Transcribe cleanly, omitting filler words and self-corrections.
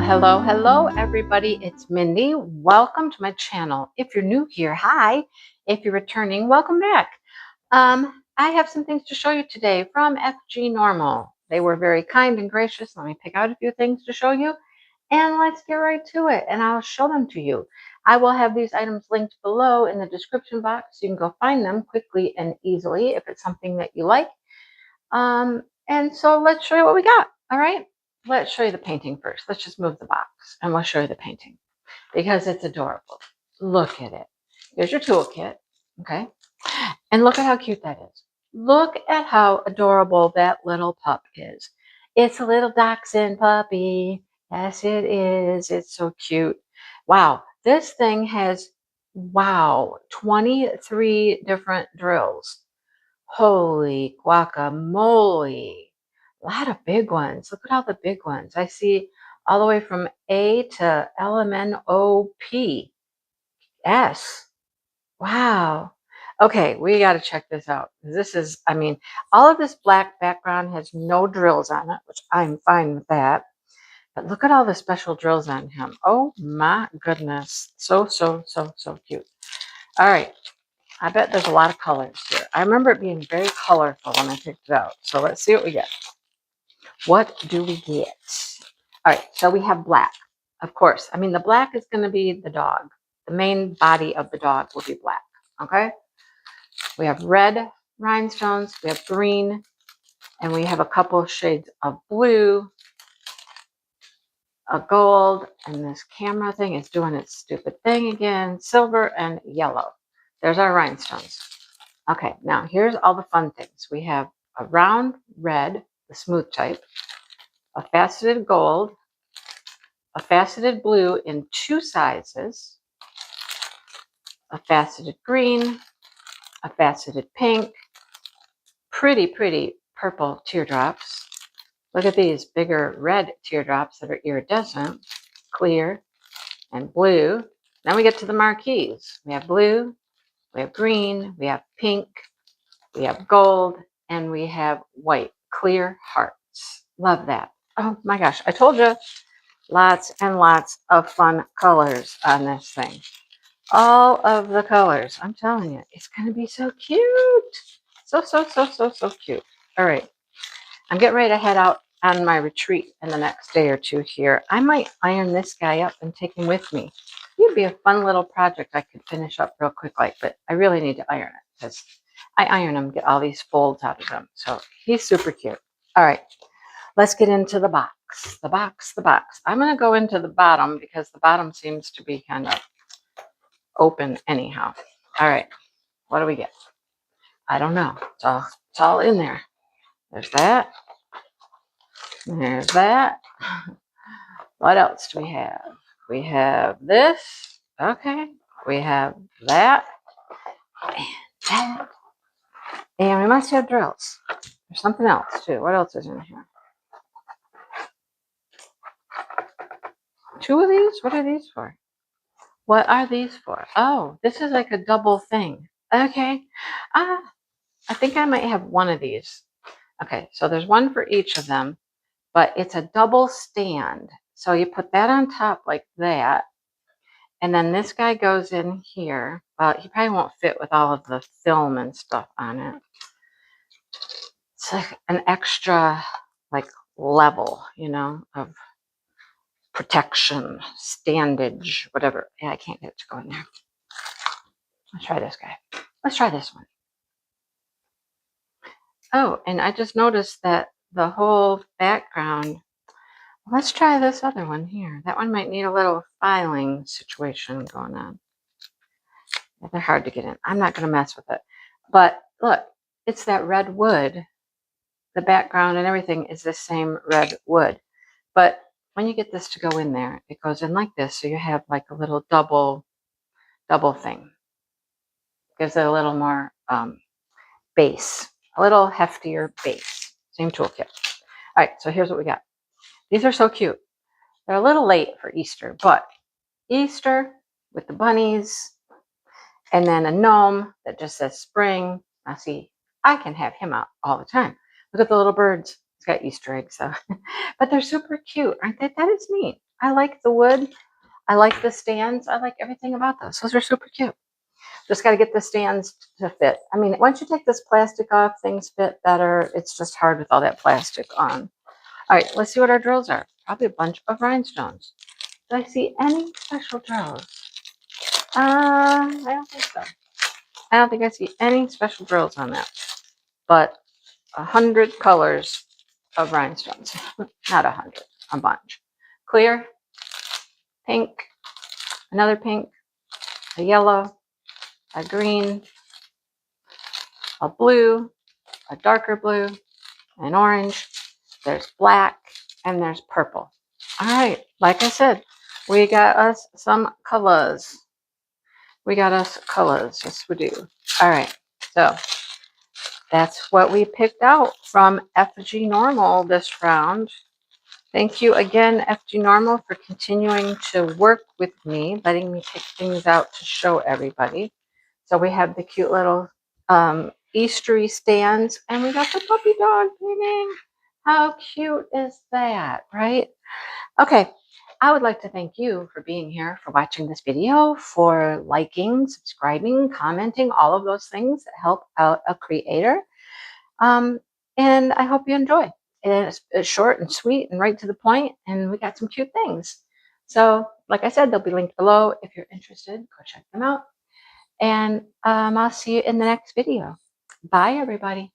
Hello, everybody. It's Mindy. Welcome to my channel. If you're new here, hi. If you're returning, welcome back. I have some things to show you today from FGNORMAL. They were very kind and gracious. Let me pick out a few things to show you, and let's get right to it, and I'll show them to you. I will have these items linked below in the description box, so you can go find them quickly and easily if it's something that you like. And so let's show you what we got. All right. Let's show you the painting first. Let's just move the box and we'll show you the painting because it's adorable. Look at it. Here's your toolkit. Okay. And look at how cute that is. Look at how adorable that little pup is. It's a little dachshund puppy. Yes, it is. It's so cute. Wow. This thing has, 23 different drills. Holy guacamole. A lot of big ones. Look at all the big ones. I see all the way from A to LMNOP. S. Wow. Okay, we got to check this out. This is, all of this black background has no drills on it, which I'm fine with that. But look at all the special drills on him. Oh my goodness. So cute. All right. I bet there's a lot of colors here. I remember it being very colorful when I picked it out. So let's see what we get. What do we get? All right, so we have black, of course. The black is going to be the dog. The main body of the dog will be black, okay? We have red rhinestones, we have green, and we have a couple of shades of blue, a gold, and this camera thing is doing its stupid thing again, silver and yellow. There's our rhinestones. Okay, now here's all the fun things. We have a round red, the smooth type, a faceted gold, a faceted blue in 2 sizes, a faceted green, a faceted pink, pretty purple teardrops. Look at these bigger red teardrops that are iridescent, clear, and blue. Then we get to the marquees. We have blue, we have green, we have pink, we have gold, and we have white, clear hearts. Love that. Oh my gosh, I told you, lots and lots of fun colors on this thing. All of the colors. I'm telling you, it's going to be so cute. So cute. All right. I'm getting ready to head out on my retreat in the next day or 2 here. I might iron this guy up and take him with me. It'd be a fun little project I could finish up real quick, but I really need to iron it because I iron him, get all these folds out of him. So he's super cute. All right. Let's get into the box. The box. I'm going to go into the bottom because the bottom seems to be kind of open anyhow. All right. What do we get? I don't know. It's all in there. There's that. There's that. What else do we have? We have this. Okay. We have that. And that. And we must have drills. There's something else too. What else is in here? 2 of these? What are these for? What are these for? Oh, this is like a double thing. Okay. I think I might have 1 of these. Okay, so there's 1 for each of them, but it's a double stand. So you put that on top like that, and then this guy goes in here. Well, he probably won't fit with all of the film and stuff on it. It's like an extra level, of protection, standage, whatever. Yeah, I can't get it to go in there. Let's try this guy. Let's try this one. Oh, and I just noticed that the whole background. Let's try this other one here. That one might need a little filing situation going on. They're hard to get in. I'm not going to mess with it. But look, it's that red wood. The background and everything is the same red wood. But when you get this to go in there, it goes in like this. So you have like a little double thing. Gives it a little more base. A little heftier base. Same toolkit. All right, so here's what we got. These are so cute. They're a little late for Easter, but Easter with the bunnies and then a gnome that just says spring. Now see, I can have him out all the time. Look at the little birds. It's got Easter eggs, so. But they're super cute, aren't they? That is neat. I like the wood. I like the stands. I like everything about those. Those are super cute. Just got to get the stands to fit. I mean, once you take this plastic off, things fit better. It's just hard with all that plastic on. All right, let's see what our drills are. Probably a bunch of rhinestones. Do I see any special drills? I don't think so. I don't think I see any special drills on that. But 100 colors of rhinestones. Not 100, a bunch. Clear, pink, another pink, a yellow, a green, a blue, a darker blue, an orange. There's black, and there's purple. All right, like I said, we got us some colors. We got us colors. Yes, we do. All right, so that's what we picked out from FGNORMAL this round. Thank you again, FGNORMAL, for continuing to work with me, letting me pick things out to show everybody. So we have the cute little Eastery stands, and we got the puppy dog painting. How cute is that, right? Okay, I would like to thank you for being here, for watching this video, for liking, subscribing, commenting, all of those things that help out a creator. And I hope you enjoy. It's short and sweet and right to the point, and we got some cute things. So, like I said, they'll be linked below. If you're interested, go check them out. And I'll see you in the next video. Bye, everybody.